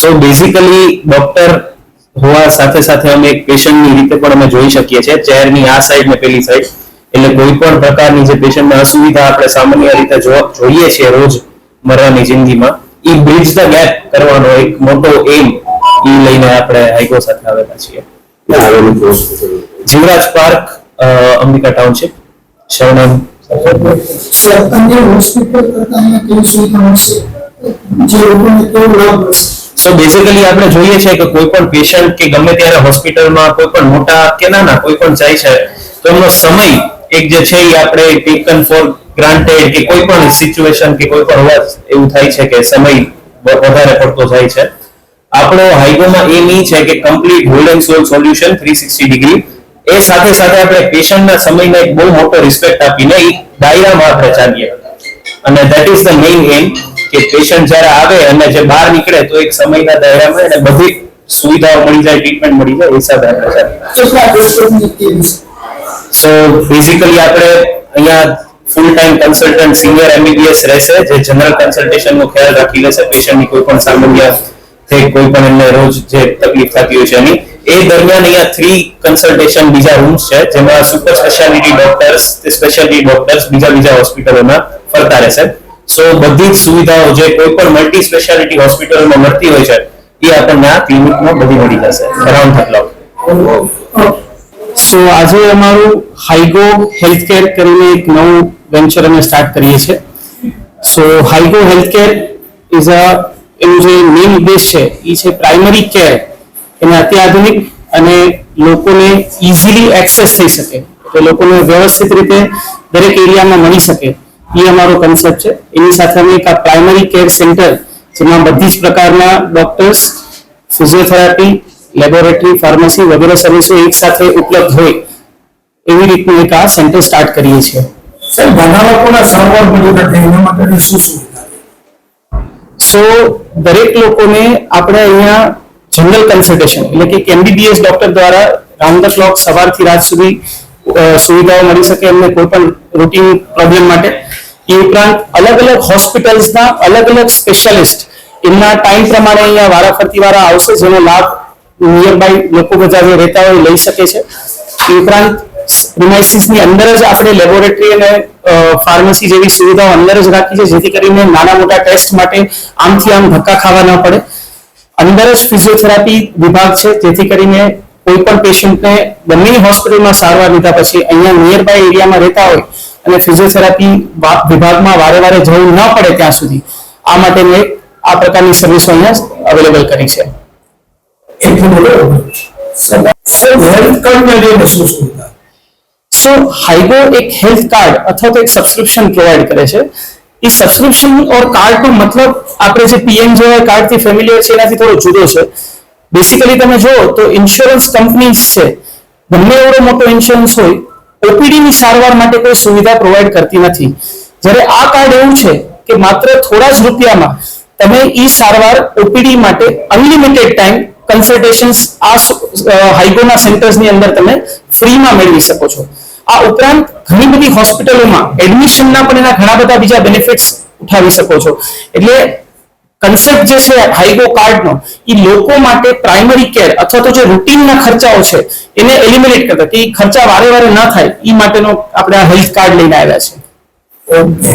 So basically doctor હોવા સાથે સાથે અમે એક પેશન્ટની રીતે પણ અમે જોઈ શકીએ છીએ, ચેરની આ સાઈડ ને પેલી સાઈડ. એટલે કોઈ પણ પ્રકારની જે પેશન્ટને અસુવિધા આપણે સામાન્ય રીતે જોઈએ છીએ રોજ મરવાની જિંદગીમાં, એ બ્રિજ ધ ગેપ કરવાનો એક મોટો એમ લઈને આપણે હાઈગો સાથે આવેલા છીએ. Jivraj park, Ambika township, Sharanam. So basically આપણે જોઈએ છે કે કોઈ પણ પેશન્ટ કે ગમે ત્યારે હોસ્પિટલમાં કોઈ પણ મોટા કે નાના કોઈ પણ જાય છે તો એમનો સમય એક જે છે એ આપણે ટેકન ફોર ગ્રાન્ટેડ કે કોઈ પણ સિચ્યુએશન કે કોઈ પણ વાત એવું થાય છે કે સમય વધારે પડતો જાય છે. આપણો હાઈગોમાં એમ એ છે કે complete whole and soul solution 360 degree. એ સાથે સાથે આપણે પેશન્ટના સમયને એક બહુ મોટો રિસ્પેક્ટ આપીને એ દાયરામાં આપણે ચાલીએ, અને ધેટ ઇઝ ધ મેઇન એમ કે પેશન્ટ જ્યારે આવે અને જે બહાર નીકળે તો એક સમયના દાયરામાં એને બધી સુવિધાઓ મળી જાય, ટ્રીટમેન્ટ મળી જાય, એ સાથે આપણે ચાલીએ. સો બેઝિકલી આપણે અહીંયા full time consultant senior MBBS રહેશે, જે જનરલ કન્સલ્ટેશનનો ખ્યાલ રાખી લેશે પેશન્ટની કોઈ પણ સામાન્ય કોઈ પણ એમને રોજ જે તકલીફ થતી હોય છે એની. એ દરમિયાન અહીંયા 3 કન્સલ્ટેશન બીજા રૂમ્સ છે, જેમાં super speciality doctors, speciality doctors બીજા હોસ્પિટલોમાં ફરતા રહેશે. સો બધી જ સુવિધાઓ જે કોઈ પણ મલ્ટી સ્પેશિયાલિટી હોસ્પિટલોમાં મળતી હોય છે એ આપણને આ ક્લિનિકમાં બધી મળી જશે અરાઉન્ડ ધ ક્લોક. સો આજે અમારું હાઈગો હેલ્થકેર કરીને એક નવું વેન્ચર અમે સ્ટાર્ટ કરીએ છીએ. સો હાઈગો હેલ્થકેર ઇઝ એનું જે મેઇન ઉદ્દેશ છે એ છે પ્રાઇમરી કેર એને અત્યાધુનિક અને લોકોને ઇઝીલી એક્સેસ થઈ શકે, એટલે લોકોને વ્યવસ્થિત રીતે દરેક એરિયામાં મળી શકે, એ અમારો કન્સેપ્ટ છે. એની સાથે અમે એક પ્રાઇમરી કેર સેન્ટર જેમાં બધી જ પ્રકારના ડોક્ટર્સ, ફિઝિયોથેરાપી, લેબોરેટરી, ફાર્મસી વગેરે સર્વિસો એક સાથે ઉપલબ્ધ હોય એવી રીતનું એક આ સેન્ટર સ્ટાર્ટ કરીએ છીએ. સર, ઘણા લોકોના સારવાર મળી નથી, એના માટે શું સુવિધા? સો દરેક લોકોને આપણે અહીંયા જનરલ કન્સલ્ટેશન એટલે કે એમબીબીએસ ડોક્ટર દ્વારા રાઉન્ડ ધ ક્લોક સવારથી રાત સુધી સુવિધાઓ મળી શકે એમને કોઈ પણ રૂટીન પ્રોબ્લેમ માટે. એ ઉપરાંત અલગ અલગ હોસ્પિટલ્સના અલગ અલગ સ્પેશિયાલિસ્ટ એમના ટાઈમ પ્રમાણે અહીંયા વારાફરતી વાળા આવશે, જેનો લાભ નિયર બાય લોકો બધા જે રહેતા હોય લઈ શકે છે. એ ઉપરાંત પ્રિમાઇસીસની અંદર જ આપણે લેબોરેટરી અને ફાર્મસી જેવી સુવિધાઓ અંદર જ રાખી છે, જેથી કરીને નાના મોટા ટેસ્ટ માટે આમથી આમ ધક્કા ખાવા ન પડે. અંદર જ ફિઝિયોથેરાપી વિભાગ છે, જેથી કરીને કોઈ પણ પેશન્ટને બંને હોસ્પિટલમાં સારવાર લીધા પછી અહીંયા નિયર બાય એરિયામાં રહેતા હોય અને ફિઝિયોથેરાપી વિભાગમાં વારે વારે જવું ન પડે ત્યાં સુધી આ માટે મેં આ પ્રકારની સર્વિસો અહીંયા અવેલેબલ કરી છે. સો હાઈગો એક હેલ્થ કાર્ડ અથવા તો એક સબસ્ક્રિપ્શન પ્રોવાઈડ કરે છે. એ સબસ્ક્રિપ્શન ઓર કાર્ડનો મતલબ આપણે જે પીએમજેવાય કાર્ડથી ફેમિલિયર છે એનાથી થોડો જુદો છે. બેસિકલી તમે જુઓ તો ઇન્સ્યોરન્સ કંપનીઝ છે, ગમે એવડો મોટો ઇન્સ્યોરન્સ હોય, ઓપીડીની સારવાર માટે કોઈ સુવિધા પ્રોવાઈડ કરતી નથી. જ્યારે આ કાર્ડ એવું છે કે માત્ર થોડા જ રૂપિયામાં તમે એ સારવાર ઓપીડી માટે અનલિમિટેડ ટાઈમ કન્સલ્ટેશન્સ આ હાઈગોના સેન્ટર્સની અંદર તમે ફ્રીમાં મેળવી શકો છો. આ ઉપરાંત ઘણી બધી હોસ્પિટલોમાં એડમિશનના પણ એના ઘણા બધા બીજા બેનિફિટ્સ ઉઠાવી શકો છો. એટલે કન્સેપ્ટ જે છે હાઈગો કાર્ડનો એ લોકો માટે પ્રાઇમરી કેર અથવા તો જે રૂટીનના ખર્ચાઓ છે એને એલિમિનેટ કરતા, કે ખર્ચા વારે વારે ન થાય એ માટેનો આપણે આ હેલ્થ કાર્ડ લઈને આવ્યા છે. ઓકે.